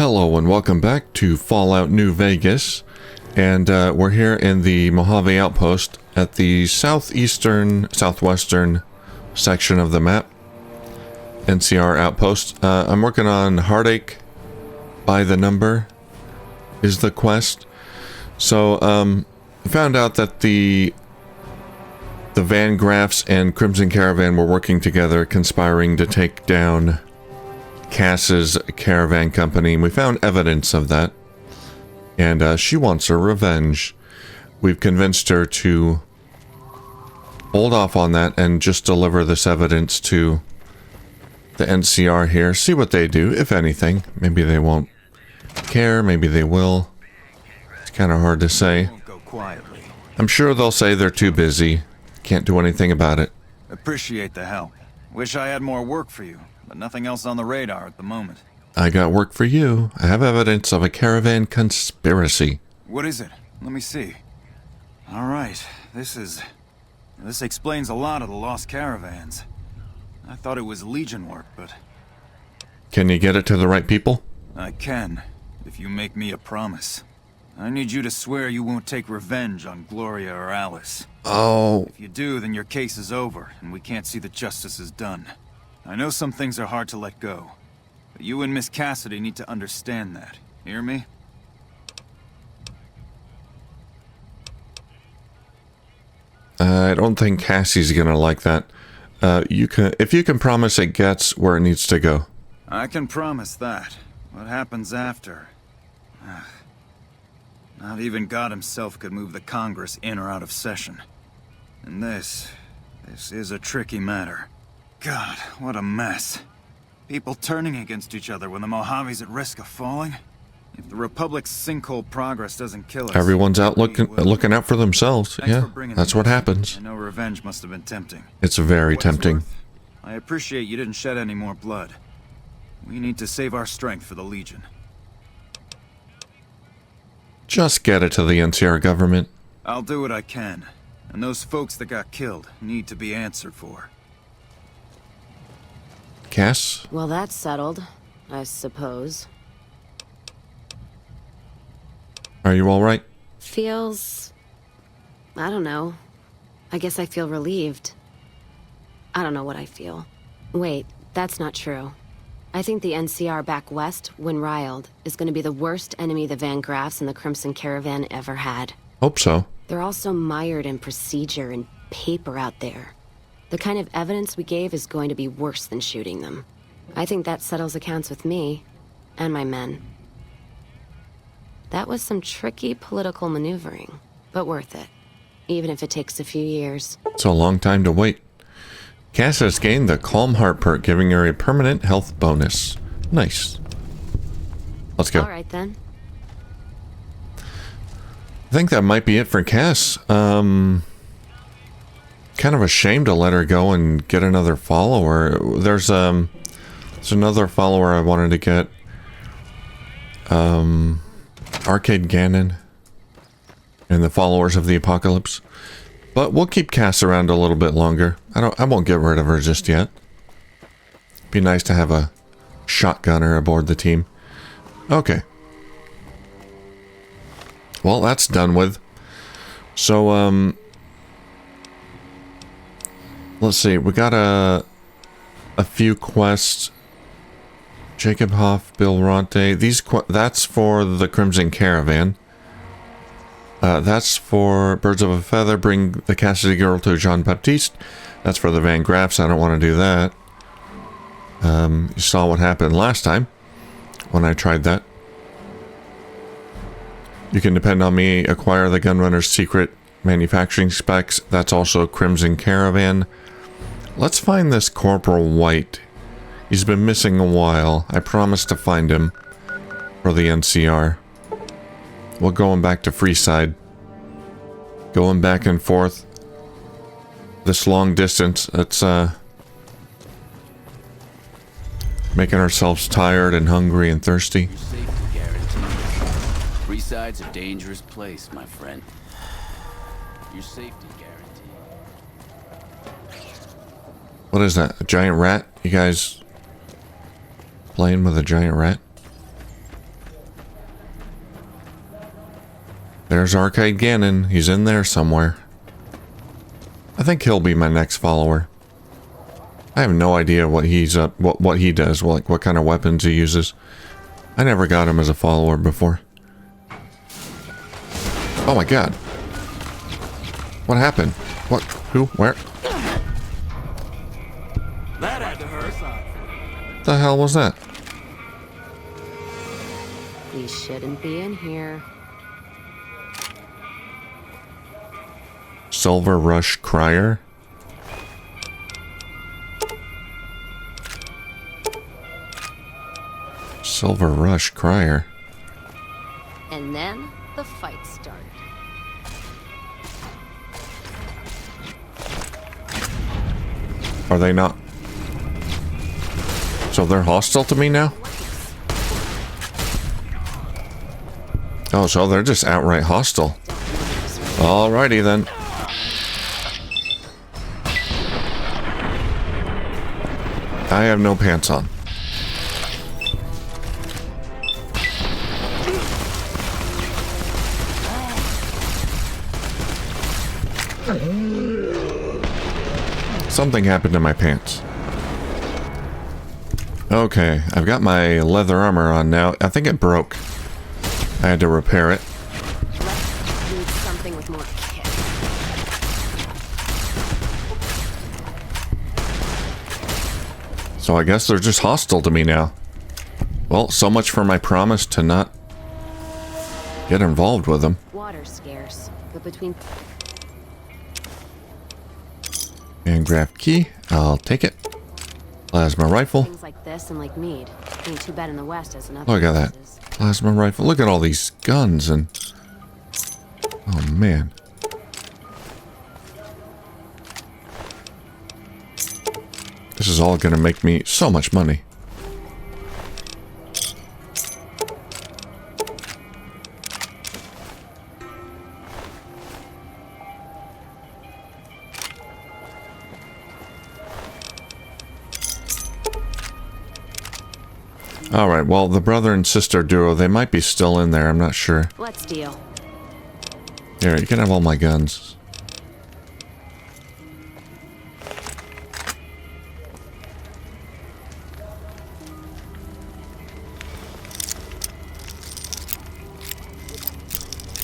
Hello and welcome back to Fallout New Vegas, and we're here in the Mojave outpost at the southwestern section of the map. NCR outpost. I'm working on Heartache by the Number is the quest. So I found out that the Van Graffs and Crimson Caravan were working together, conspiring to take down Cass's caravan company. We found evidence of that, and she wants her revenge. We've convinced her to hold off on that and just deliver this evidence to the NCR here. See what they do, if anything. Maybe they won't care, maybe they will. It's kind of hard to say. I'm sure they'll say they're too busy, can't do anything about it. Appreciate the help. Wish I had more work for you, but nothing else on the radar at the moment. I got work for you. I have evidence of a caravan conspiracy. What is it? Let me see. Alright, this explains a lot of the lost caravans. I thought it was Legion work, but... Can you get it to the right people? I can, if you make me a promise. I need you to swear you won't take revenge on Gloria or Alice. Oh. If you do, then your case is over, and we can't see that justice is done. I know some things are hard to let go, but you and Miss Cassidy need to understand that. Hear me? I don't think Cassie's gonna like that. If you can promise it gets where it needs to go. I can promise that. What happens after? Not even God himself could move the Congress in or out of session. And this is a tricky matter. God, what a mess. People turning against each other when the Mojave's at risk of falling. If the Republic's sinkhole progress doesn't kill us... Everyone's out looking out for themselves. Yeah, that's what happens. I know revenge must have been tempting. It's very tempting. I appreciate you didn't shed any more blood. We need to save our strength for the Legion. Just get it to the NCR government. I'll do what I can. And those folks that got killed need to be answered for. Cass? Well, that's settled, I suppose. Are you alright? Feels... I don't know. I guess I feel relieved. I don't know what I feel. Wait, that's not true. I think the NCR back west, when riled, is going to be the worst enemy the Van Graffs and the Crimson Caravan ever had. Hope so. They're also mired in procedure and paper out there. The kind of evidence we gave is going to be worse than shooting them. I think that settles accounts with me, and my men. That was some tricky political maneuvering, but worth it. Even if it takes a few years. It's a long time to wait. Cass has gained the Calm Heart perk, giving her a permanent health bonus. Nice. Let's go. Alright then. I think that might be it for Cass. Kind of a shame to let her go and get another follower. There's another follower I wanted to get. Arcade Ganon and the Followers of the Apocalypse. But we'll keep Cass around a little bit longer. I won't get rid of her just yet. Be nice to have a shotgunner aboard the team. Okay. Well, that's done with. So, let's see. We got a few quests. Jacob Hoff, Bill Ronte. That's for the Crimson Caravan. That's for Birds of a Feather. Bring the Cassidy girl to Jean-Baptiste. That's for the Van Graffs. I don't want to do that. You saw what happened last time when I tried that. You can depend on me. Acquire the Gunrunner's secret manufacturing specs. That's also Crimson Caravan. Let's find this Corporal White. He's been missing a while. I promised to find him for the NCR. We're going back to Freeside. Going back and forth. This long distance. It's making ourselves tired and hungry and thirsty. Your safety guaranteed. Freeside's a dangerous place, my friend. Your safety guaranteed. What is that? A giant rat? You guys playing with a giant rat? There's Arcade Gannon. He's in there somewhere. I think he'll be my next follower. I have no idea what he's up, what he does, what kind of weapons he uses. I never got him as a follower before. Oh my god. What happened? What? Who? Where? That had to hurt. The hell was that? We shouldn't be in here. Silver Rush Crier? Silver Rush Crier. And then the fight started. Are they not? So they're hostile to me now? Oh, so they're just outright hostile. Alrighty then. I have no pants on. Something happened to my pants. Okay, I've got my leather armor on now. I think it broke. I had to repair it. Let's need something with more kick. So I guess they're just hostile to me now. Well, so much for my promise to not get involved with them. Water's scarce, but between... And grab key. I'll take it. Plasma rifle. Things like this and like mead. Ain't too bad in the West as in other Look at that. places. Plasma rifle. Look at all these guns and... Oh, man. This is all gonna make me so much money. Alright, well, the brother and sister duo, they might be still in there, I'm not sure. Let's deal. Here, you can have all my guns.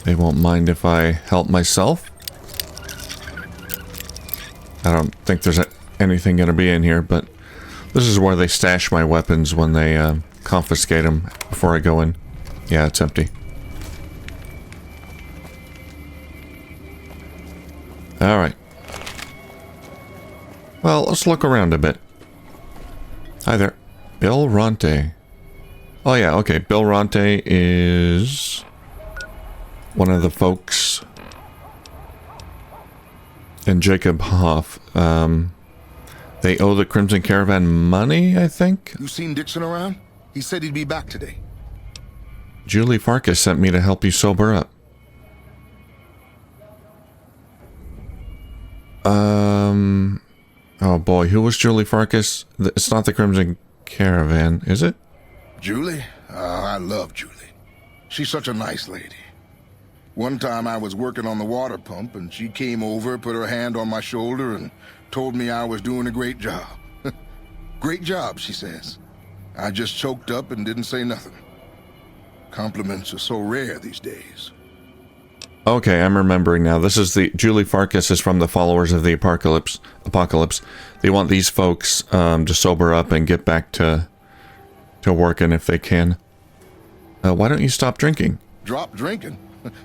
They won't mind if I help myself. I don't think there's anything gonna be in here, but this is where they stash my weapons when they confiscate them before I go in. Yeah, it's empty. Alright. Well, let's look around a bit. Hi there. Bill Ronte. Oh yeah, okay. Bill Ronte is one of the folks. And Jacob Hoff. They owe the Crimson Caravan money, I think? You seen Dixon around? He said he'd be back today. Julie Farkas sent me to help you sober up. Oh boy, who was Julie Farkas? It's not the Crimson Caravan, is it? Julie? I love Julie. She's such a nice lady. One time I was working on the water pump and she came over, put her hand on my shoulder and told me I was doing a great job. Great job, she says. I just choked up and didn't say nothing. Compliments are so rare these days. Okay, I'm remembering now. This is the... Julie Farkas is from the Followers of the Apocalypse. They want these folks to sober up and get back to working if they can. Why don't you stop drinking? Drop drinking?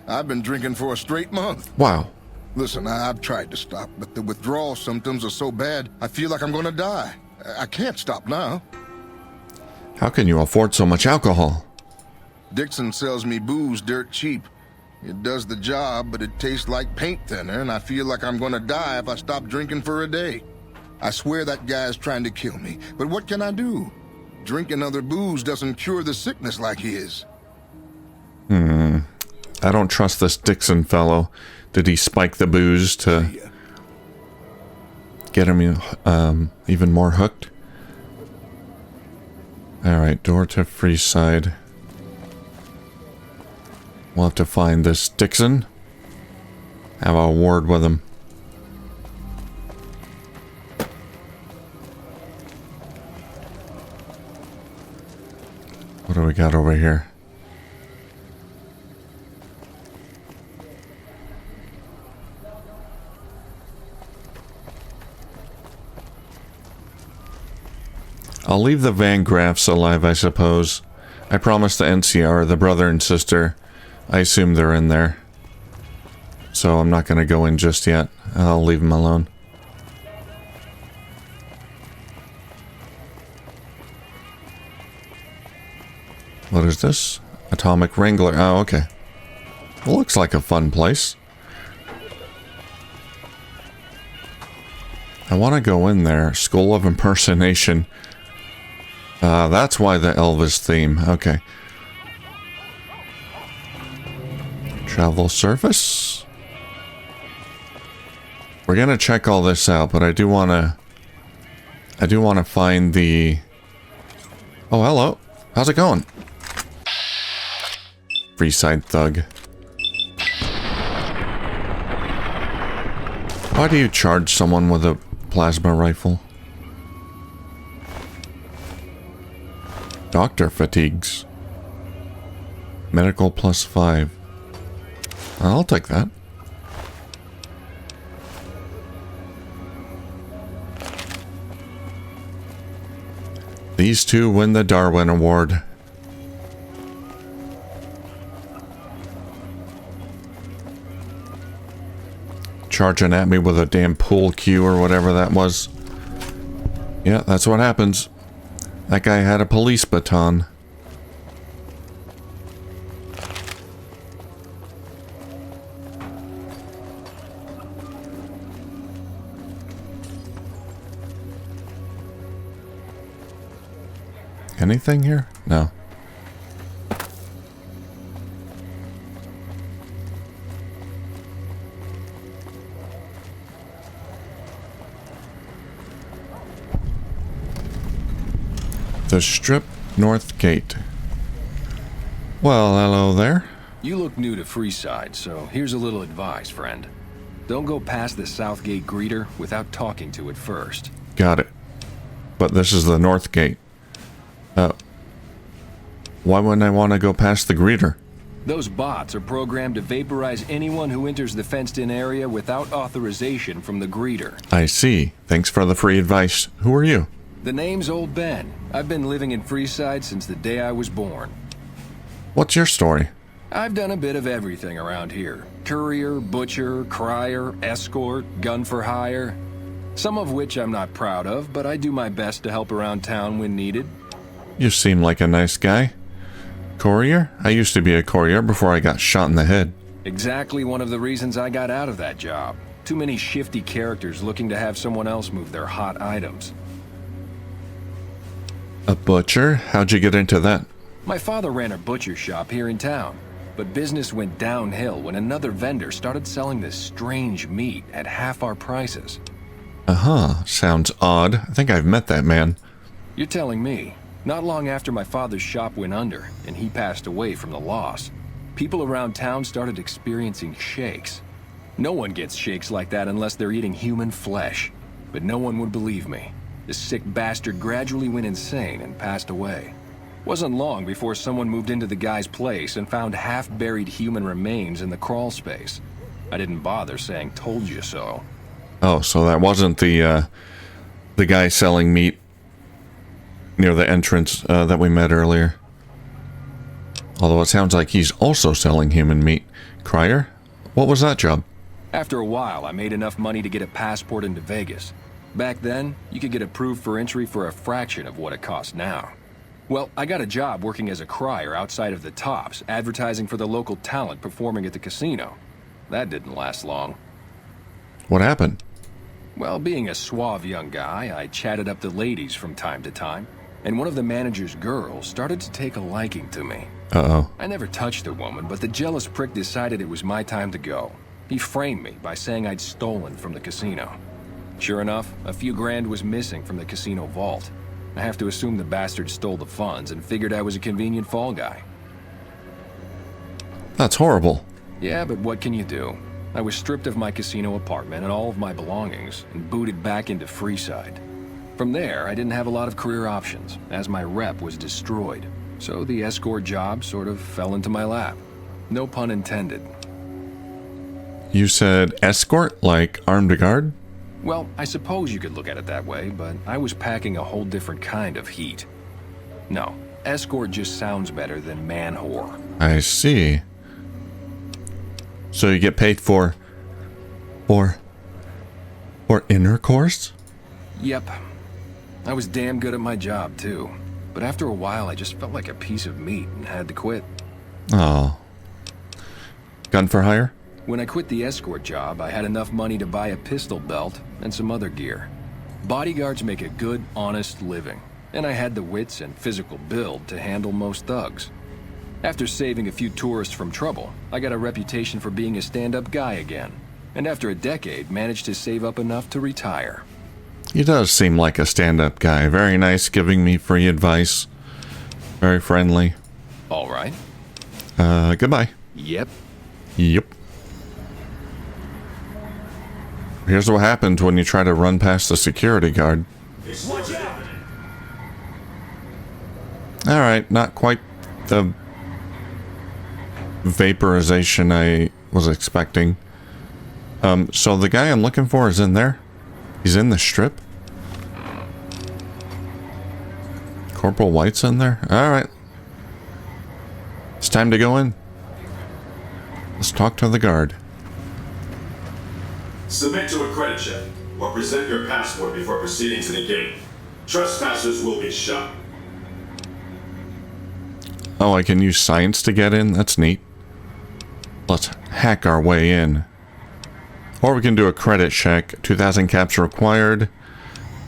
I've been drinking for a straight month. Wow. Listen, I've tried to stop, but the withdrawal symptoms are so bad, I feel like I'm gonna die. I can't stop now. How can you afford so much alcohol? Dixon sells me booze dirt cheap. It does the job, but it tastes like paint thinner, and I feel like I'm gonna die if I stop drinking for a day. I swear that guy's trying to kill me, but what can I do? Drinking other booze doesn't cure the sickness like his. I don't trust this Dixon fellow. Did he spike the booze to get him even more hooked? Alright, door to Freeside. We'll have to find this Dixon. Have a word with him. What do we got over here? I'll leave the Van Graffs alive, I suppose. I promised the NCR, the brother and sister. I assume they're in there. So I'm not going to go in just yet. I'll leave them alone. What is this? Atomic Wrangler. Oh, okay. Well, looks like a fun place. I want to go in there. School of Impersonation. That's why the Elvis theme. Okay. Travel surface. We're gonna check all this out, but I do wanna find the... Oh, hello. How's it going? Freeside thug. Why do you charge someone with a plasma rifle? Doctor fatigues. Medical +5. I'll take that. These two win the Darwin Award. Charging at me with a damn pool cue or whatever that was. Yeah, that's what happens. That guy had a police baton. Anything here? No. The Strip North Gate. Well, hello there. You look new to Freeside, so here's a little advice, friend. Don't go past the South Gate greeter without talking to it first. Got it. But this is the North Gate. Why wouldn't I want to go past the greeter? Those bots are programmed to vaporize anyone who enters the fenced-in area without authorization from the greeter. I see. Thanks for the free advice. Who are you? The name's Old Ben. I've been living in Freeside since the day I was born. What's your story? I've done a bit of everything around here. Courier, butcher, crier, escort, gun for hire. Some of which I'm not proud of, but I do my best to help around town when needed. You seem like a nice guy. Courier? I used to be a courier before I got shot in the head. Exactly one of the reasons I got out of that job. Too many shifty characters looking to have someone else move their hot items. A butcher? How'd you get into that? My father ran a butcher shop here in town, but business went downhill when another vendor started selling this strange meat at half our prices. Uh-huh. Sounds odd. I think I've met that man. You're telling me. Not long after my father's shop went under, and he passed away from the loss, people around town started experiencing shakes. No one gets shakes like that unless they're eating human flesh. But no one would believe me. This sick bastard gradually went insane and passed away. Wasn't long before someone moved into the guy's place and found half-buried human remains in the crawl space. I didn't bother saying told you so. Oh, so that wasn't the guy selling meat near the entrance that we met earlier. Although it sounds like he's also selling human meat. Crier? What was that job? After a while, I made enough money to get a passport into Vegas. Back then, you could get approved for entry for a fraction of what it costs now. Well, I got a job working as a crier outside of the Tops, advertising for the local talent performing at the casino. That didn't last long. What happened? Well, being a suave young guy, I chatted up the ladies from time to time, and one of the manager's girls started to take a liking to me. Uh-oh. I never touched the woman, but the jealous prick decided it was my time to go. He framed me by saying I'd stolen from the casino. Sure enough, a few grand was missing from the casino vault. I have to assume the bastard stole the funds and figured I was a convenient fall guy. That's horrible. Yeah, but what can you do? I was stripped of my casino apartment and all of my belongings and booted back into Freeside. From there, I didn't have a lot of career options, as my rep was destroyed. So the escort job sort of fell into my lap. No pun intended. You said escort, like armed guard? Well, I suppose you could look at it that way, but I was packing a whole different kind of heat. No, escort just sounds better than man whore. I see. So you get paid for intercourse? Yep. I was damn good at my job, too. But after a while, I just felt like a piece of meat and had to quit. Oh. Gun for hire? When I quit the escort job, I had enough money to buy a pistol belt and some other gear. Bodyguards make a good, honest living, and I had the wits and physical build to handle most thugs. After saving a few tourists from trouble, I got a reputation for being a stand-up guy again, and after a decade, managed to save up enough to retire. He does seem like a stand-up guy. Very nice, giving me free advice. Very friendly. All right. Goodbye. Yep. Yep. Here's what happens when you try to run past the security guard. Alright, not quite the vaporization I was expecting. So the guy I'm looking for is in there? He's in the strip? Corporal White's in there? Alright. It's time to go in. Let's talk to the guard. Submit to a credit check, or present your passport before proceeding to the gate. Trespassers will be shot. Oh, I can use science to get in? That's neat. Let's hack our way in. Or we can do a credit check. 2,000 caps required.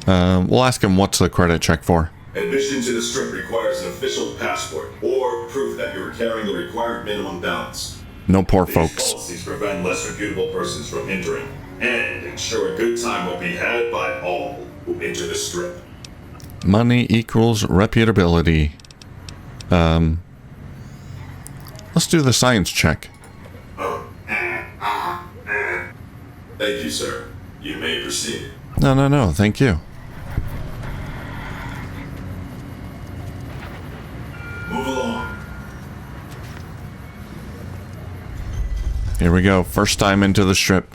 We'll ask him what's the credit check for. Admission to the strip requires an official passport, or proof that you are carrying the required minimum balance. No poor These folks. policies prevent less reputable persons from entering, and ensure a good time will be had by all who enter the strip. Money equals reputability. Let's do the science check. Thank you, sir. You may proceed. No, thank you. Move along. Here we go. First time into the strip.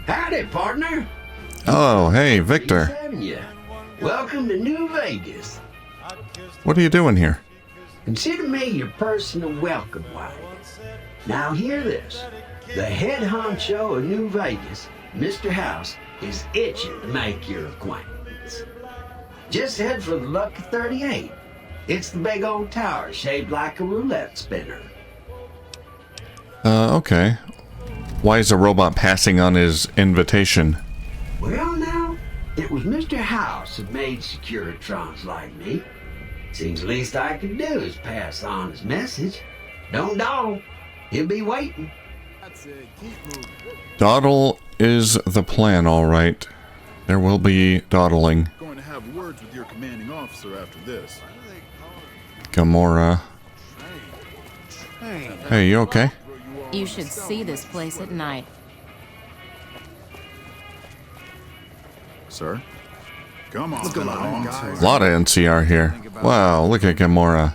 Howdy, partner. Oh, hey, Victor. Nice having ya. Welcome to New Vegas. What are you doing here? Consider me your personal welcome wagon. Now hear this. The head honcho of New Vegas, Mr. House, is itching to make your acquaintance. Just head for the Lucky 38. It's the big old tower shaped like a roulette spinner. Okay. Why is a robot passing on his invitation? Well, now, it was Mr. House that made Securitrons like me. Seems the least I could do is pass on his message. Don't dawdle. He'll be waiting. Dawdle is the plan, all right. There will be dawdling. Going to have words with your commanding officer after this. Gamora. Hey, you okay? You should see this place at night. Sir? Come on. A lot of NCR here. Wow, look at Gamora.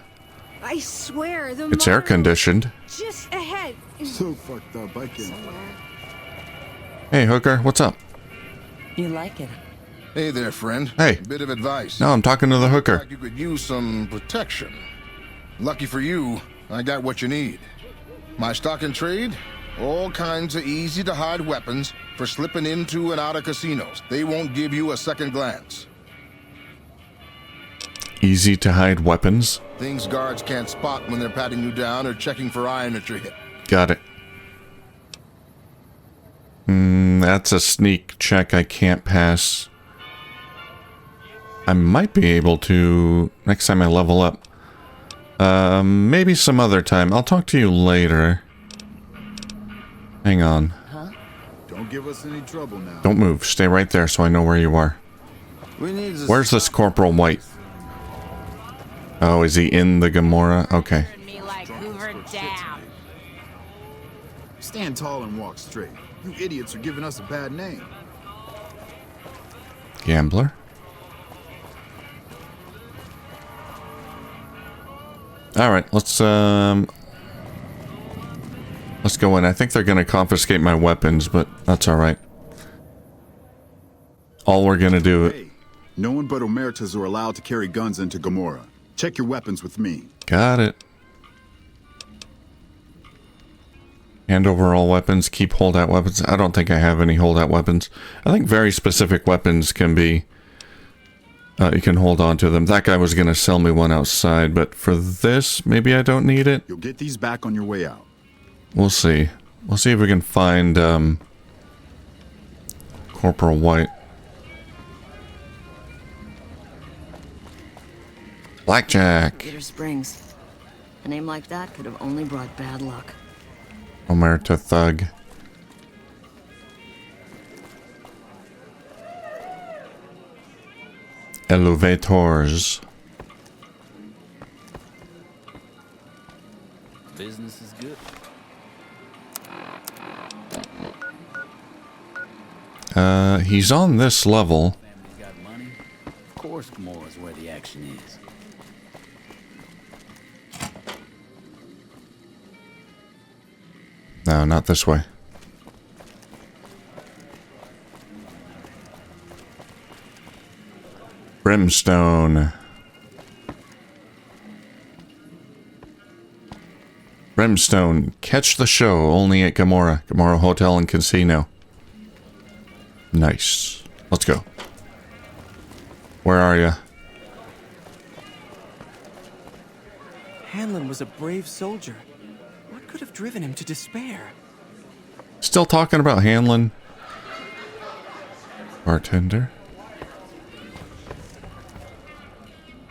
I swear the It's air conditioned. just ahead. So fucked up, I can't. Hey, Hooker, what's up? You like it? Hey there, friend. Hey. A bit of advice. No, I'm talking to the hooker. Like you could use some protection. Lucky for you, I got what you need. My stock and trade? All kinds of easy-to-hide weapons for slipping into and out of casinos. They won't give you a second glance. Easy to hide weapons. Things guards can't spot when they're patting you down or checking for iron at your hip. Got it. That's a sneak check I can't pass. I might be able to next time I level up. Maybe some other time. I'll talk to you later. Hang on. Huh? Don't give us any trouble now. Don't move. Stay right there so I know where you are. Where's this Corporal White? Oh, is he in the Gamora? Okay. Me like Hoover Dam. Stand tall and walk straight. You idiots are giving us a bad name. Gambler. All right, let's go in. I think they're gonna confiscate my weapons, but that's all right. All we're gonna do. Hey, no one but Omertas are allowed to carry guns into Gamora. Check your weapons with me. Got it. Hand over all weapons. Keep holdout weapons. I don't think I have any holdout weapons. I think very specific weapons can be. You can hold on to them. That guy was gonna sell me one outside, but for this, maybe I don't need it. You'll get these back on your way out. We'll see. We'll see if we can find Corporal White. Blackjack. Bitter Springs. A name like that could have only brought bad luck. Omerta Thug. Elevators. Business is good. He's on this level. Family's got money. Of course, Gamora's where the action is. No, not this way. Brimstone. Brimstone. Catch the show only at Gamora. Gamora Hotel and Casino. Nice. Let's go. Where are you? Hanlon was a brave soldier. What could have driven him to despair? Still talking about Hanlon? Bartender?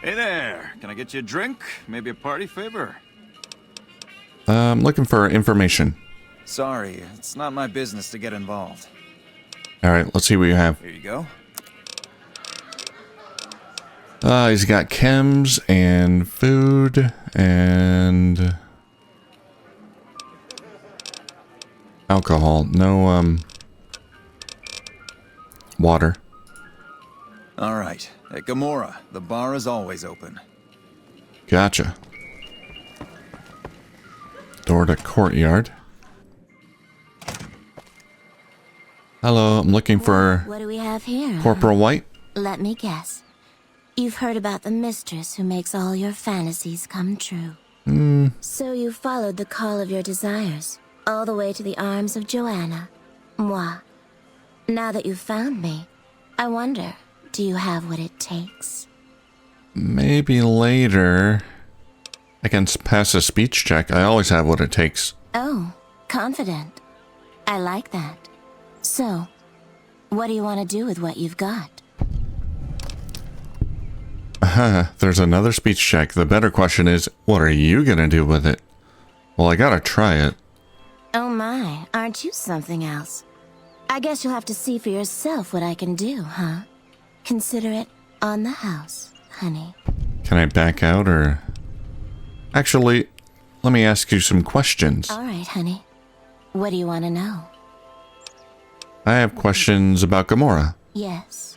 Hey there. Can I get you a drink? Maybe a party favor? I'm looking for information. Sorry, it's not my business to get involved. Alright, let's see what you have. Here you go. He's got chems and food and alcohol. No, water. All right. At Gamora, the bar is always open. Gotcha. Door to courtyard. Hello, I'm looking for What do we have here? Corporal White. Let me guess. You've heard about the mistress who makes all your fantasies come true. So you followed the call of your desires, all the way to the arms of Joanna. Moi. Now that you've found me, I wonder, do you have what it takes? Maybe later. I can pass a speech check. I always have what it takes. Oh, confident. I like that. So, what do you want to do with what you've got? There's another speech check. The better question is, what are you gonna do with it? Well, I gotta try it. Oh my, aren't you something else? I guess you'll have to see for yourself what I can do, huh? Consider it on the house, honey. Can I back out or... Actually, let me ask you some questions. All right, honey. What do you want to know? I have questions about Gamora. Yes.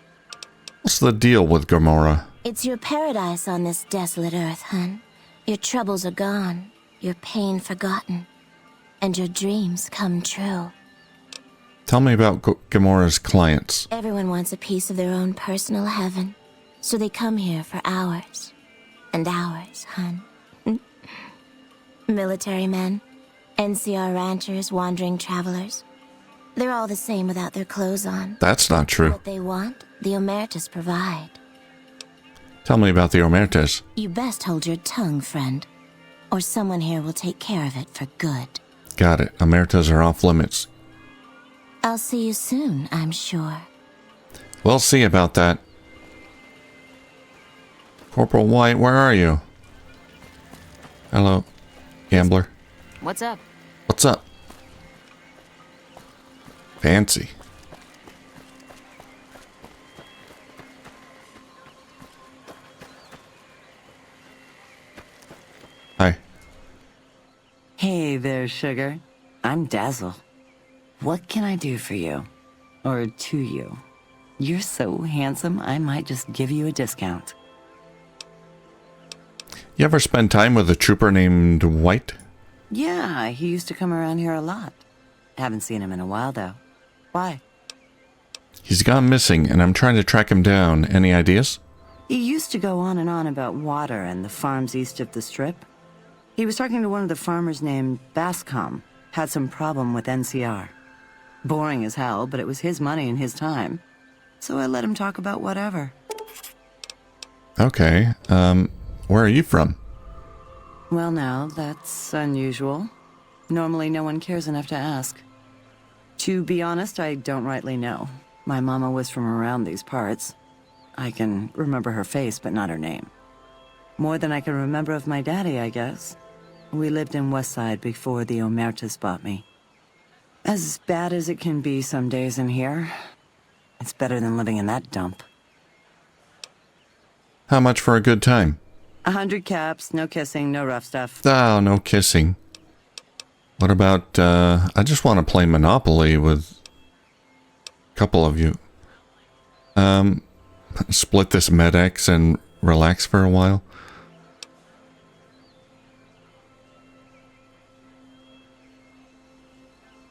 What's the deal with Gamora? It's your paradise on this desolate earth, hun. Your troubles are gone, your pain forgotten, and your dreams come true. Tell me about Gamora's clients. Everyone wants a piece of their own personal heaven, so they come here for hours and hours, hun. Military men, NCR ranchers, wandering travelers. They're all the same without their clothes on. That's not true. What they want, the Omertas provide. Tell me about the Omertas. You best hold your tongue, friend, or someone here will take care of it for good. Got it. Omertas are off limits. I'll see you soon, I'm sure. We'll see about that. Corporal White, where are you? Hello, gambler. What's up? What's up? Fancy. Hey there, sugar. I'm Dazzle. What can I do for you? Or to you? You're so handsome, I might just give you a discount. You ever spend time with a trooper named White? Yeah, he used to come around here a lot. Haven't seen him in a while, though. Why? He's gone missing, and I'm trying to track him down. Any ideas? He used to go on and on about water and the farms east of the Strip. He was talking to one of the farmers named Bascom. Had some problem with NCR. Boring as hell, but it was his money and his time. So I let him talk about whatever. Okay, where are you from? Well now, that's unusual. Normally no one cares enough to ask. To be honest, I don't rightly know. My mama was from around these parts. I can remember her face, but not her name. More than I can remember of my daddy, I guess. We lived in Westside before the Omertas bought me. As bad as it can be some days in here, it's better than living in that dump. How much for a good time? 100 caps, no kissing, no rough stuff. Oh, no kissing. What about, I just want to play Monopoly with a couple of you. Split this MedX and relax for a while.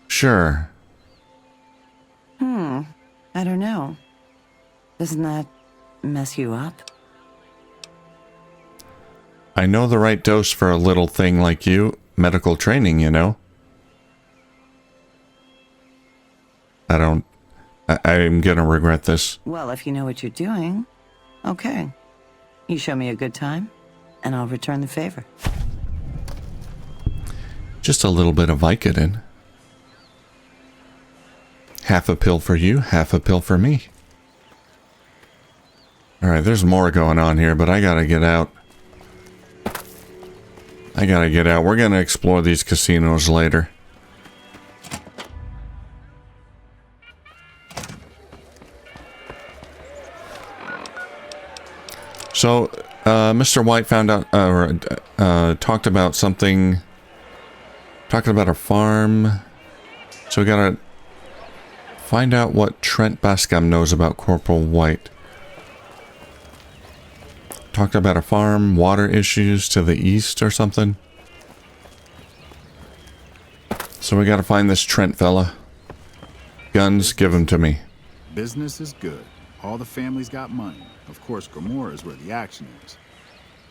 Sure. I don't know. Doesn't that mess you up? I know the right dose for a little thing like you. Medical training, you know. I'm gonna regret this. Well, if you know what you're doing, okay. You show me a good time, and I'll return the favor. Just a little bit of Vicodin. Half a pill for you, half a pill for me. Alright, there's more going on here, but I gotta get out. We're gonna explore these casinos later. So, Mr. White found out, talked about something, talking about a farm. So we gotta find out what Trent Bascom knows about Corporal White. Talked about a farm, water issues to the east or something. So we gotta find this Trent fella. Guns, give them to me. Business is good. All the family's got money. Of course, Gomorrah is where the action is.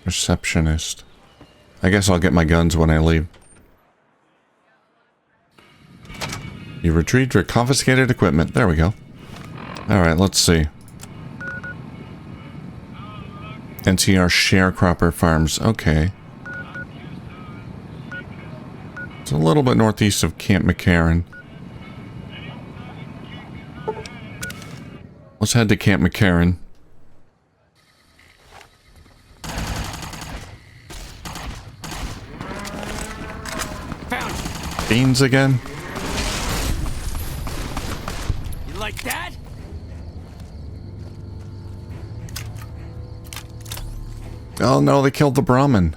Receptionist. I guess I'll get my guns when I leave. You retrieved your confiscated equipment. There we go. Alright, let's see. NCR Sharecropper Farms. Okay. It's a little bit northeast of Camp McCarran. Let's head to Camp McCarran. Beans again? You like that? Oh no, they killed the Brahmin.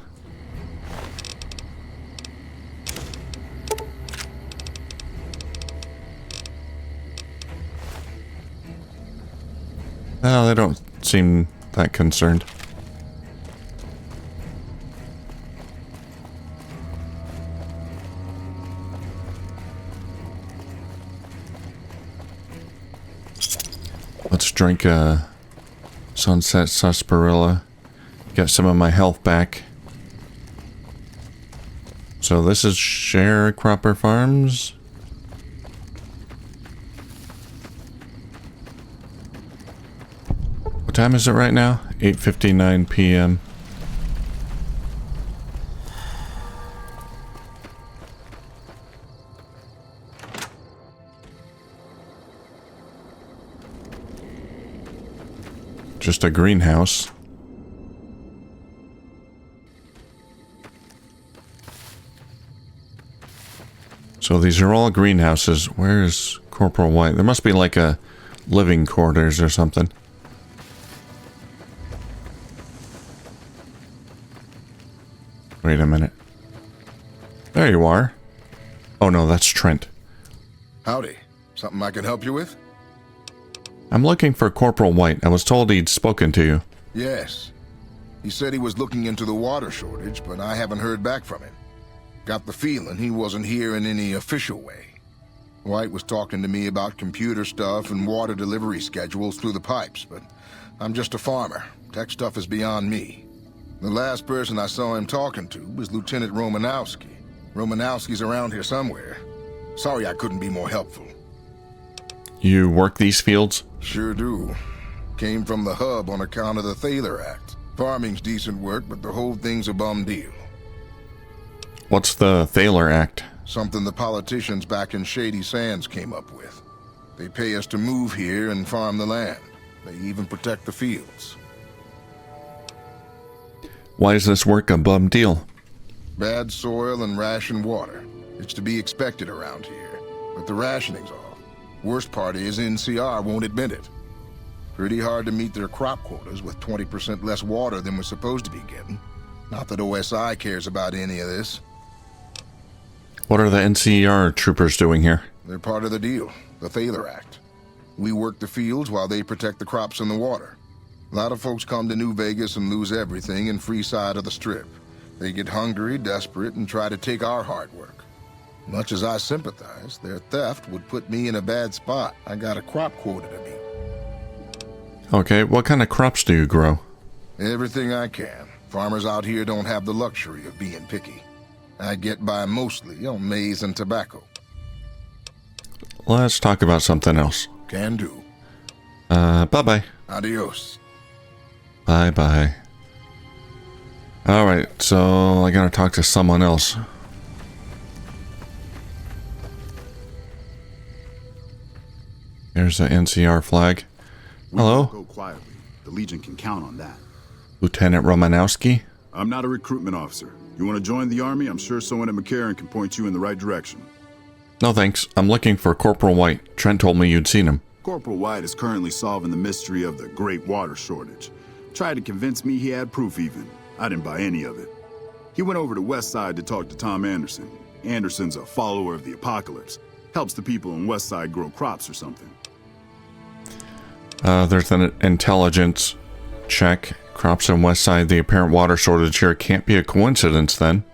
Oh, they don't seem that concerned. Let's drink a Sunset Sarsaparilla. Get some of my health back. So this is Sharecropper Farms. What time is it right now? 8:59 p.m. Just a greenhouse. So these are all greenhouses. Where is Corporal White? There must be like a living quarters or something. Wait a minute. There you are. Oh no, that's Trent. Howdy. Something I can help you with? I'm looking for Corporal White. I was told he'd spoken to you. Yes. He said he was looking into the water shortage, but I haven't heard back from him. Got the feeling he wasn't here in any official way. White was talking to me about computer stuff and water delivery schedules through the pipes, but I'm just a farmer. Tech stuff is beyond me. The last person I saw him talking to was Lieutenant Romanowski. Romanowski's around here somewhere. Sorry I couldn't be more helpful. You work these fields? Sure do. Came from the hub on account of the Thaler Act. Farming's decent work, but the whole thing's a bum deal. What's the Thaler Act? Something the politicians back in Shady Sands came up with. They pay us to move here and farm the land. They even protect the fields. Why is this work a bum deal? Bad soil and rationed water. It's to be expected around here. But the rationing's off. Worst part is NCR won't admit it. Pretty hard to meet their crop quotas with 20% less water than we're supposed to be getting. Not that OSI cares about any of this. What are the NCR troopers doing here? They're part of the deal, the Thaler Act. We work the fields while they protect the crops and the water. A lot of folks come to New Vegas and lose everything in free side of the Strip. They get hungry, desperate, and try to take our hard work. Much as I sympathize, their theft would put me in a bad spot. I got a crop quota to meet. Okay, what kind of crops do you grow? Everything I can. Farmers out here don't have the luxury of being picky. I get by mostly on maize and tobacco. Let's talk about something else. Can do. Bye-bye. Adios. Bye-bye. Alright, so I gotta talk to someone else. Here's the NCR flag. Hello? Go quietly. The Legion can count on that. Lieutenant Romanowski? I'm not a recruitment officer. You want to join the Army? I'm sure someone at McCarran can point you in the right direction. No thanks. I'm looking for Corporal White. Trent told me you'd seen him. Corporal White is currently solving the mystery of the great water shortage. Tried to convince me he had proof even. I didn't buy any of it. He went over to Westside to talk to Tom Anderson. Anderson's a follower of the apocalypse. Helps the people in Westside grow crops or something. There's an intelligence check. Crops on Westside. The apparent water shortage here can't be a coincidence then.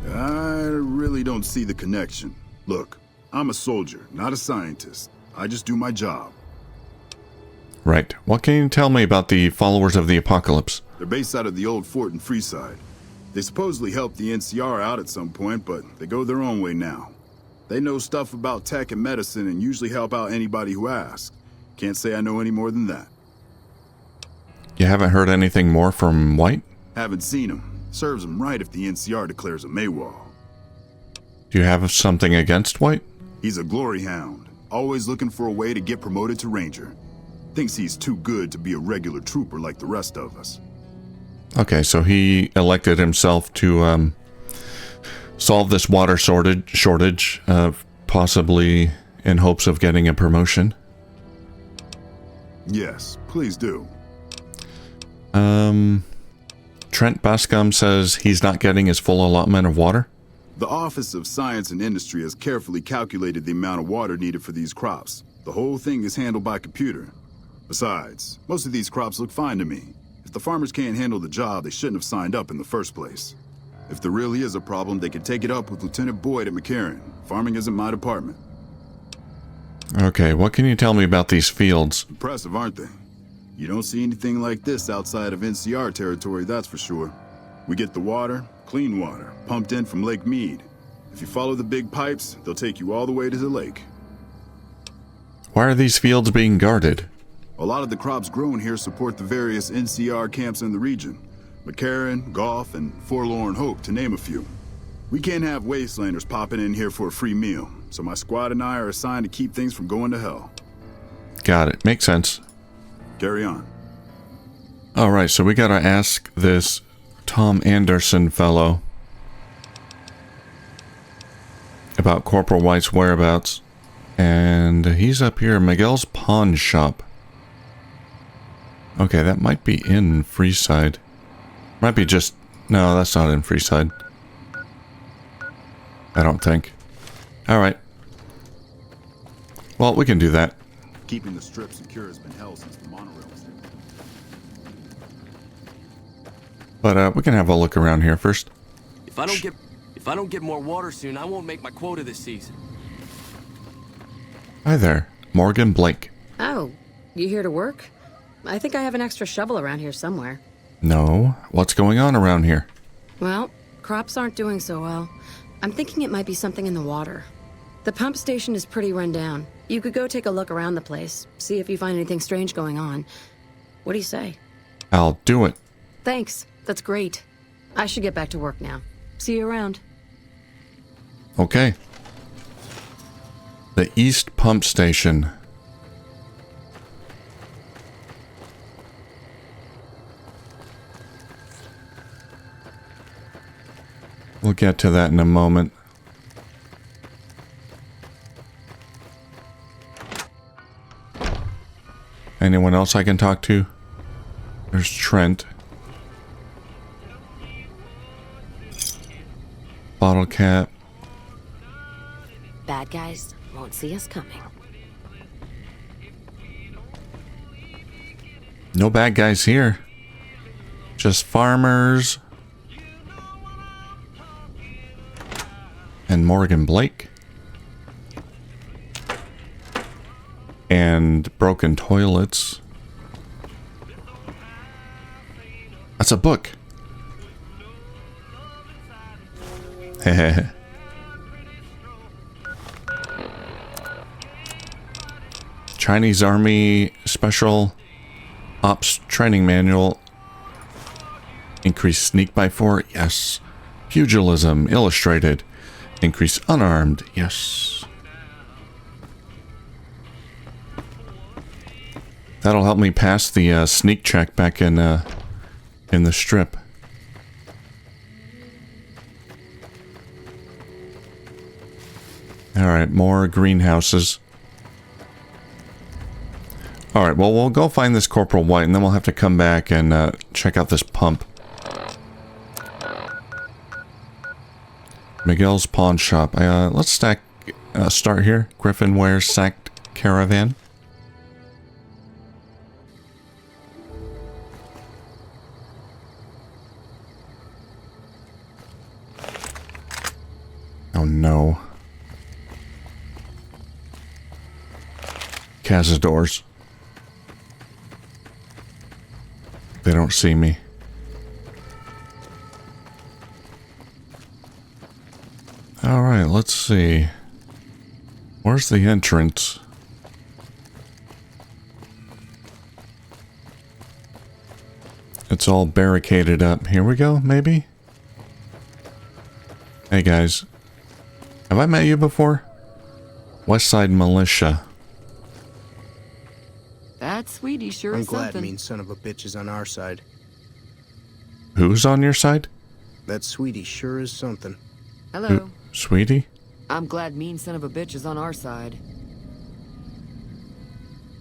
I really don't see the connection. Look, I'm a soldier, not a scientist. I just do my job. Right. What can you tell me about the followers of the apocalypse? They're based out of the old fort in Freeside. They supposedly helped the NCR out at some point, but they go their own way now. They know stuff about tech and medicine and usually help out anybody who asks. Can't say I know any more than that. You haven't heard anything more from White? Haven't seen him. Serves him right if the NCR declares a Maywall. Do you have something against White? He's a glory hound. Always looking for a way to get promoted to Ranger. Thinks he's too good to be a regular trooper like the rest of us. Okay, so he elected himself to solve this water shortage, possibly in hopes of getting a promotion. Yes, please do. Trent Bascom says he's not getting his full allotment of water? The Office of Science and Industry has carefully calculated the amount of water needed for these crops. The whole thing is handled by computer. Besides, most of these crops look fine to me. If the farmers can't handle the job, they shouldn't have signed up in the first place. If there really is a problem, they can take it up with Lieutenant Boyd at McCarran. Farming isn't my department. Okay, what can you tell me about these fields? Impressive, aren't they? You don't see anything like this outside of NCR territory, that's for sure. We get the water, clean water, pumped in from Lake Mead. If you follow the big pipes, they'll take you all the way to the lake. Why are these fields being guarded? A lot of the crops grown here support the various NCR camps in the region. McCarran, Golf, and Forlorn Hope, to name a few. We can't have Wastelanders popping in here for a free meal, so my squad and I are assigned to keep things from going to hell. Got it. Makes sense. Carry on. Alright, so we gotta ask this Tom Anderson fellow about Corporal White's whereabouts. And he's up here, Miguel's Pawn Shop. Okay, that might be in Freeside. Might be just... No, that's not in Freeside. I don't think. Alright. Well, we can do that. Keeping the strip secure has been hell since the monorail was there. But we can have a look around here first. If I don't get more water soon, I won't make my quota this season. Hi there, Morgan Blake. Oh, you here to work? I think I have an extra shovel around here somewhere. No, what's going on around here? Well, crops aren't doing so well. I'm thinking it might be something in the water. The pump station is pretty run down. You could go take a look around the place, see if you find anything strange going on. What do you say? I'll do it. Thanks, that's great. I should get back to work now. See you around. Okay. The East Pump Station. We'll get to that in a moment. Anyone else I can talk to? There's Trent. Bottle cap. Bad guys won't see us coming. No bad guys here. Just farmers. And Morgan Blake. And broken toilets. That's a book. Hehe. Chinese Army Special Ops Training Manual. Increase sneak by 4. Yes. Pugilism Illustrated. Increase unarmed. Yes. That'll help me pass the sneak check back in the strip. Alright, more greenhouses. Alright, well, we'll go find this Corporal White, and then we'll have to come back and check out this pump. Miguel's Pawn Shop. Let's start here. Griffin Ware's Sacked Caravan. Oh no. Cazadors. They don't see me. Alright, let's see. Where's the entrance? It's all barricaded up. Here we go, maybe? Hey guys. Have I met you before? Westside Militia. That sweetie sure I'm is glad something. mean son of a bitch is on our side. Who's on your side? That sweetie sure is something. Hello. Sweetie? I'm glad mean son of a bitch is on our side.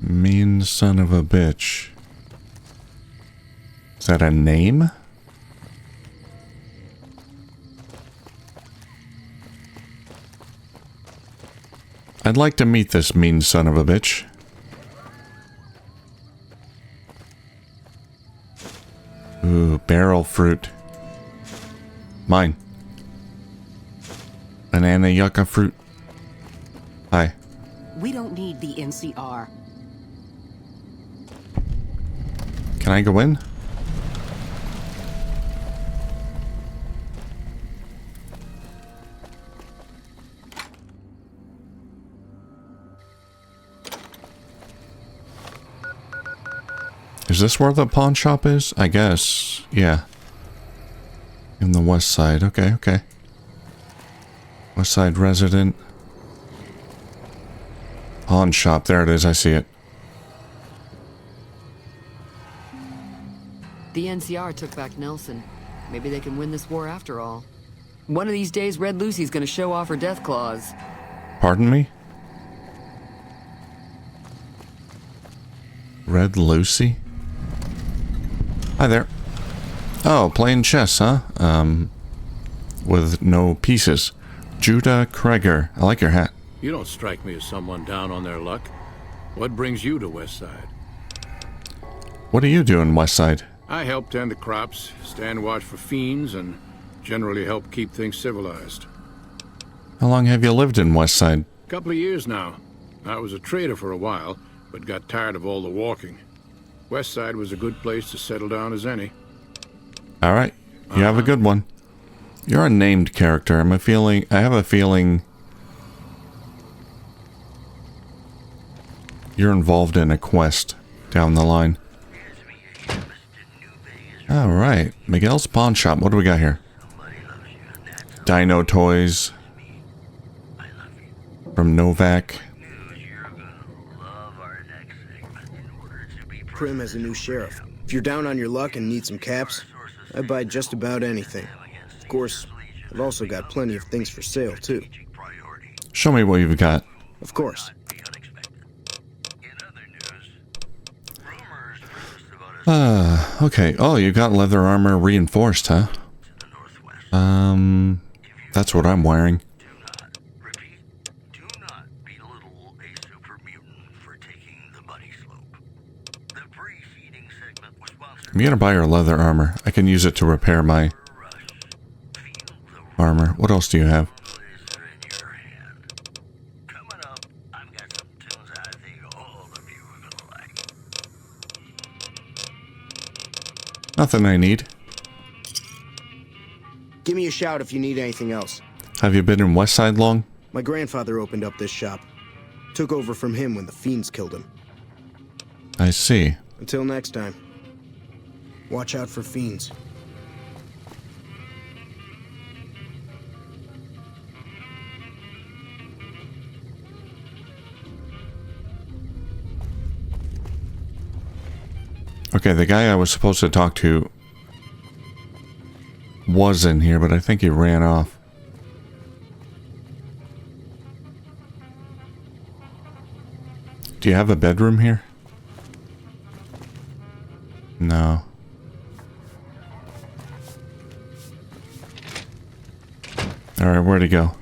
Mean son of a bitch. Is that a name? I'd like to meet this mean son of a bitch. Ooh, barrel fruit. Mine. Banana yucca fruit. Hi. We don't need the NCR. Can I go in? Is this where the pawn shop is? I guess. Yeah. In the west side. Okay, okay. West side resident. Pawn shop. There it is. I see it. The NCR took back Nelson. Maybe they can win this war after all. One of these days, Red Lucy's gonna show off her death claws. Pardon me? Red Lucy? Hi there. Oh, playing chess, huh? With no pieces. Judah Kreger. I like your hat. You don't strike me as someone down on their luck. What brings you to Westside? What are you doing, Westside? I help tend the crops, stand watch for fiends, and generally help keep things civilized. How long have you lived in Westside? Couple of years now. I was a trader for a while, but got tired of all the walking. Westside was a good place to settle down as any. All right. You have a good one. You're a named character. I have a feeling you're involved in a quest down the line. All right. Miguel's Pawn Shop. What do we got here? Dino toys from Novak. Prim has a new sheriff. If you're down on your luck and need some caps, I buy just about anything. Of course, I've also got plenty of things for sale, too. Show me what you've got. Of course. Okay. Oh, you got leather armor reinforced, huh? That's what I'm wearing. I'm gonna buy your leather armor. I can use it to repair my armor. What else do you have? Nothing I need. Give me a shout if you need anything else. Have you been in Westside long? My grandfather opened up this shop. Took over from him when the fiends killed him. I see. Until next time. Watch out for fiends. Okay, the guy I was supposed to talk to was in here, but I think he ran off. Do you have a bedroom here? No. Alright, where'd he go?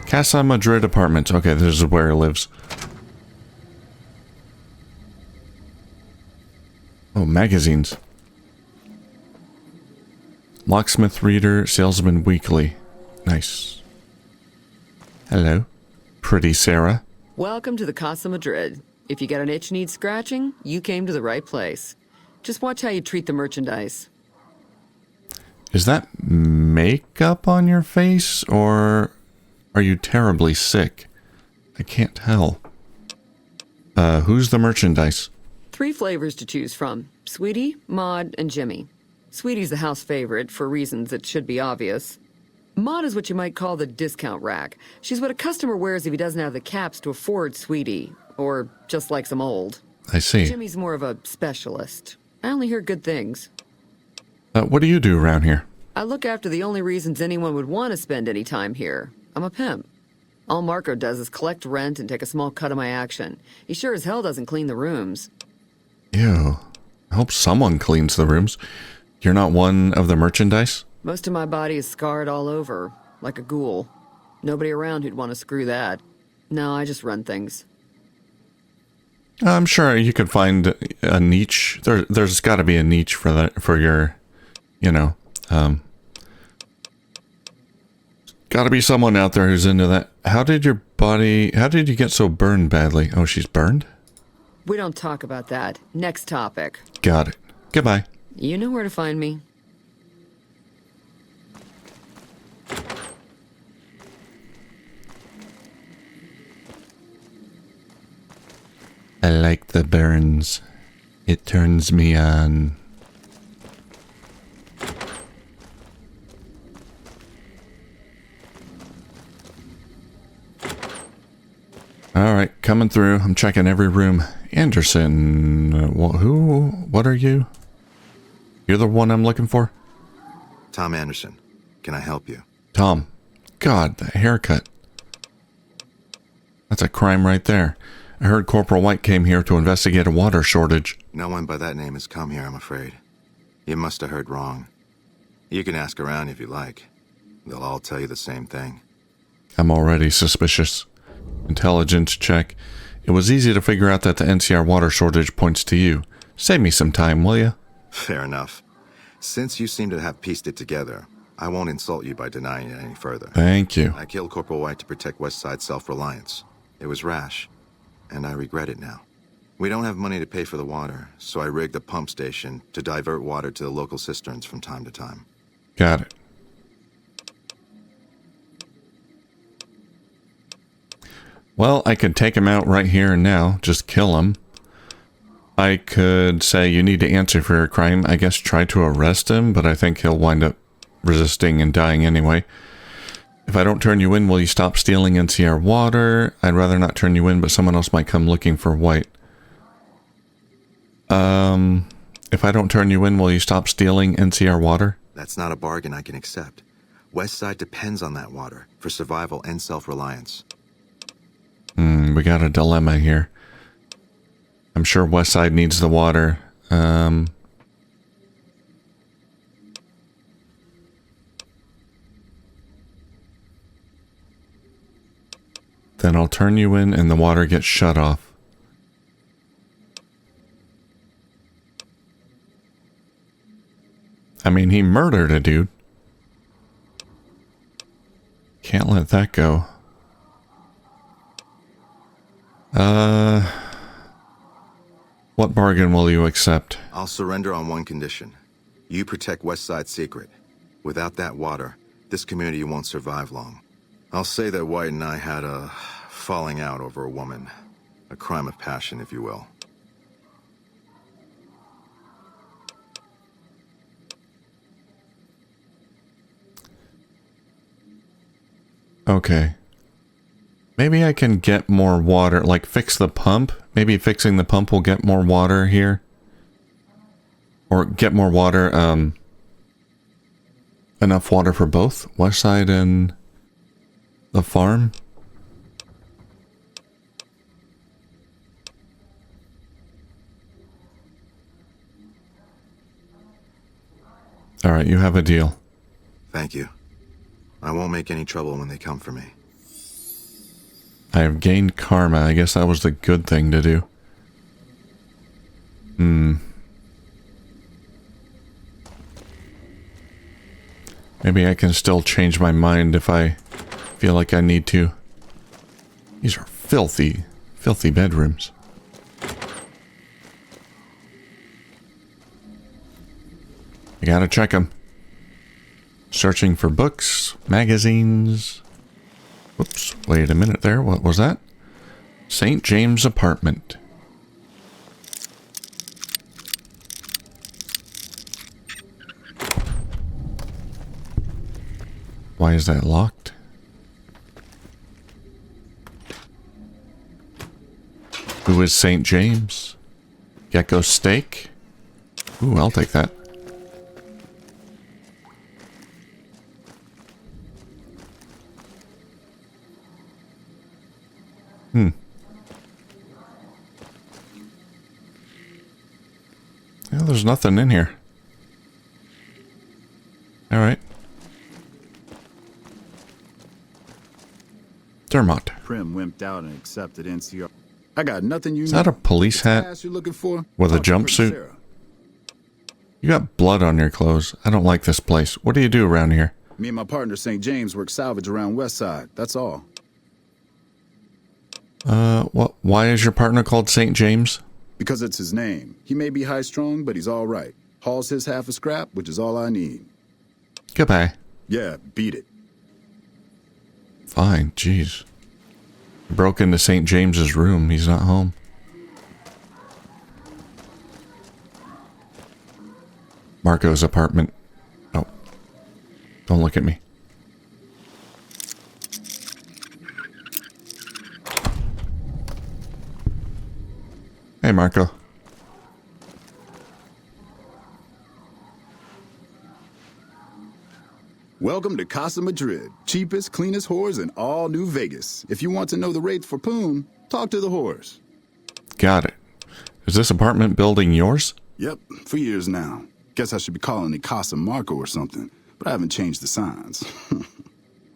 Casa Madrid Apartments. Okay, this is where he lives. Oh, magazines. Locksmith Reader, Salesman Weekly. Nice. Hello. Pretty Sarah. Welcome to the Casa Madrid. If you got an itch needs scratching, you came to the right place. Just watch how you treat the merchandise. Is that makeup on your face, or are you terribly sick? I can't tell. Who's the merchandise? 3 flavors to choose from. Sweetie, Maud, and Jimmy. Sweetie's the house favorite, for reasons that should be obvious. Maud is what you might call the discount rack. She's what a customer wears if he doesn't have the caps to afford Sweetie, or just likes them old. I see. Jimmy's more of a specialist. I only hear good things. What do you do around here? I look after the only reasons anyone would want to spend any time here. I'm a pimp. All Marco does is collect rent and take a small cut of my action. He sure as hell doesn't clean the rooms. Ew. I hope someone cleans the rooms. You're not one of the merchandise? Most of my body is scarred all over, like a ghoul. Nobody around who'd want to screw that. No, I just run things. I'm sure you could find a niche. There's got to be a niche for that, for your, you know, got to be someone out there who's into that. How did you get so burned badly? Oh, she's burned? We don't talk about that. Next topic. Got it. Goodbye. You know where to find me. I like the burns. It turns me on. Alright, coming through. I'm checking every room. Anderson, what are you? You're the one I'm looking for? Tom Anderson. Can I help you? Tom. God, that haircut. That's a crime right there. I heard Corporal White came here to investigate a water shortage. No one by that name has come here, I'm afraid. You must have heard wrong. You can ask around if you like. They'll all tell you the same thing. I'm already suspicious. Intelligence check. It was easy to figure out that the NCR water shortage points to you. Save me some time, will you? Fair enough. Since you seem to have pieced it together, I won't insult you by denying it any further. Thank you. I killed Corporal White to protect Westside's self-reliance. It was rash, and I regret it now. We don't have money to pay for the water, so I rigged a pump station to divert water to the local cisterns from time to time. Got it. Well, I could take him out right here and now. Just kill him. I could say you need to answer for your crime. I guess try to arrest him, but I think he'll wind up resisting and dying anyway. If I don't turn you in, will you stop stealing NCR water? I'd rather not turn you in, but someone else might come looking for White. If I don't turn you in, will you stop stealing NCR water? That's not a bargain I can accept. Westside depends on that water for survival and self-reliance. We got a dilemma here. I'm sure Westside needs the water. Then I'll turn you in and the water gets shut off. I mean, he murdered a dude. Can't let that go. What bargain will you accept? I'll surrender on one condition. You protect Westside's secret. Without that water, this community won't survive long. I'll say that White and I had a falling out over a woman. A crime of passion, if you will. Okay. Maybe I can get more water, like fix the pump. Maybe fixing the pump will get more water here. Or get more water, enough water for both Westside and the farm. Alright, you have a deal. Thank you. I won't make any trouble when they come for me. I have gained karma. I guess that was the good thing to do. Maybe I can still change my mind if I feel like I need to. These are filthy, filthy bedrooms. I gotta check them. Searching for books, magazines. Whoops, wait a minute there. What was that? St. James apartment. Why is that locked? Who is St. James? Gecko steak? Ooh, I'll take that. Yeah, there's nothing in here. Alright. Dermot. Prim wimped out and accepted NCR. I got nothing you Is that a police hat you're looking for? with a jumpsuit? You got blood on your clothes. I don't like this place. What do you do around here? Me and my partner St. James work salvage around Westside. That's all. Why is your partner called St. James? Because it's his name. He may be high-strung, but he's all right. Hauls his half a scrap, which is all I need. Goodbye. Yeah, beat it. Fine, jeez. Broke into St. James's room. He's not home. Marco's apartment. Oh. Don't look at me. Hey, Marco. Welcome to Casa Madrid. Cheapest, cleanest whores in all New Vegas. If you want to know the rates for Poon, talk to the whores. Got it. Is this apartment building yours? Yep, for years now. Guess I should be calling it Casa Marco or something, but I haven't changed the signs.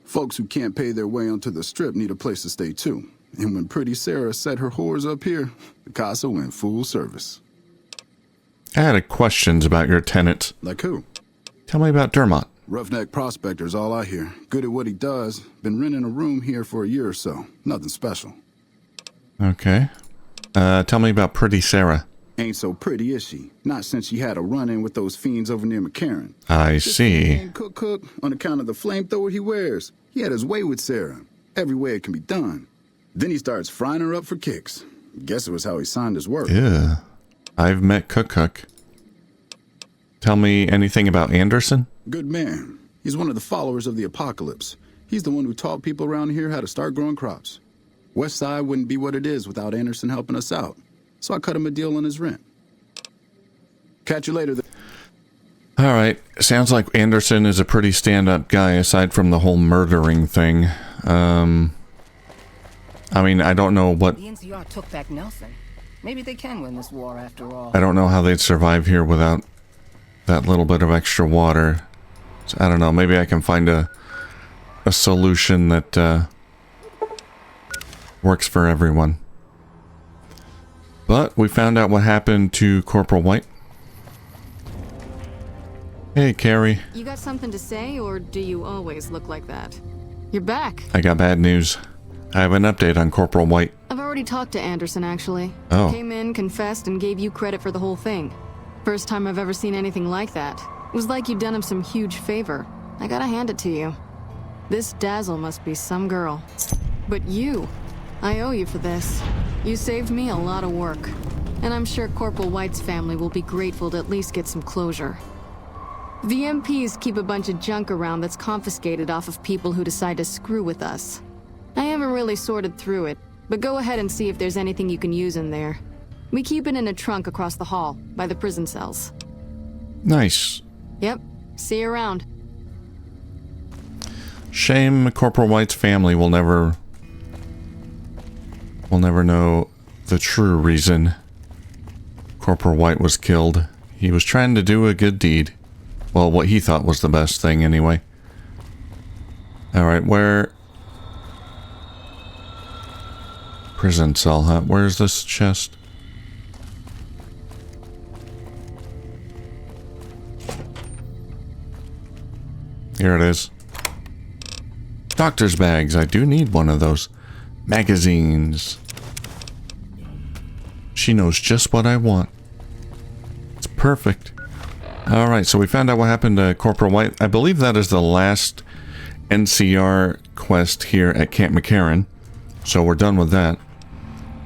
Folks who can't pay their way onto the strip need a place to stay too. And when Pretty Sarah set her whores up here, the Casa went full service. I had questions about your tenants. Like who? Tell me about Dermot. Roughneck prospector's all I hear. Good at what he does. Been renting a room here for a year or so. Nothing special. Okay. Tell me about Pretty Sarah. Ain't so pretty, is she? Not since she had a run-in with those fiends over near McCarran. I see. Cook, on account of the flamethrower he wears. He had his way with Sarah. Every way it can be done. Then he starts frying her up for kicks. Guess it was how he signed his work. Yeah. I've met Cook. Tell me anything about Anderson? Good man. He's one of the followers of the apocalypse. He's the one who taught people around here how to start growing crops. West Side wouldn't be what it is without Anderson helping us out. So I cut him a deal on his rent. Catch you later. All right. Sounds like Anderson is a pretty stand-up guy, aside from the whole murdering thing. I mean, I don't know what... The NCR took back Nelson. Maybe they can win this war after all. I don't know how they'd survive here without that little bit of extra water. So, I don't know. Maybe I can find a solution that works for everyone. But we found out what happened to Corporal White. Hey, Carrie. You got something to say, or do you always look like that? You're back. I got bad news. I have an update on Corporal White. I've already talked to Anderson, actually. Oh. Came in, confessed, and gave you credit for the whole thing. First time I've ever seen anything like that. It was like you'd done him some huge favor. I gotta hand it to you. This Dazzle must be some girl. But you, I owe you for this. You saved me a lot of work. And I'm sure Corporal White's family will be grateful to at least get some closure. VMPs keep a bunch of junk around that's confiscated off of people who decide to screw with us. I haven't really sorted through it, but go ahead and see if there's anything you can use in there. We keep it in a trunk across the hall, by the prison cells. Nice. Yep. See you around. Shame Corporal White's family will never know the true reason Corporal White was killed. He was trying to do a good deed. Well, what he thought was the best thing, anyway. Alright, where... Prison cell, huh? Where's this chest? Here it is. Doctor's bags. I do need one of those. Magazines. She knows just what I want. It's perfect. Alright, so we found out what happened to Corporal White. I believe that is the last NCR quest here at Camp McCarran. So we're done with that.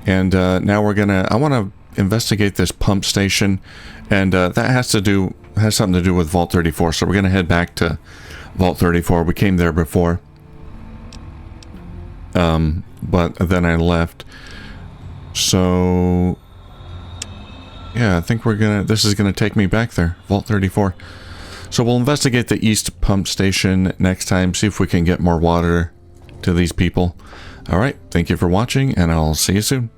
And now we're gonna... I want to investigate this pump station. And that has something to do with Vault 34. So we're gonna head back to Vault 34. We came there before. But then I left. So... yeah, I think we're gonna... this is gonna take me back there. Vault 34. So we'll investigate the East Pump Station next time. See if we can get more water to these people. Alright, thank you for watching, and I'll see you soon.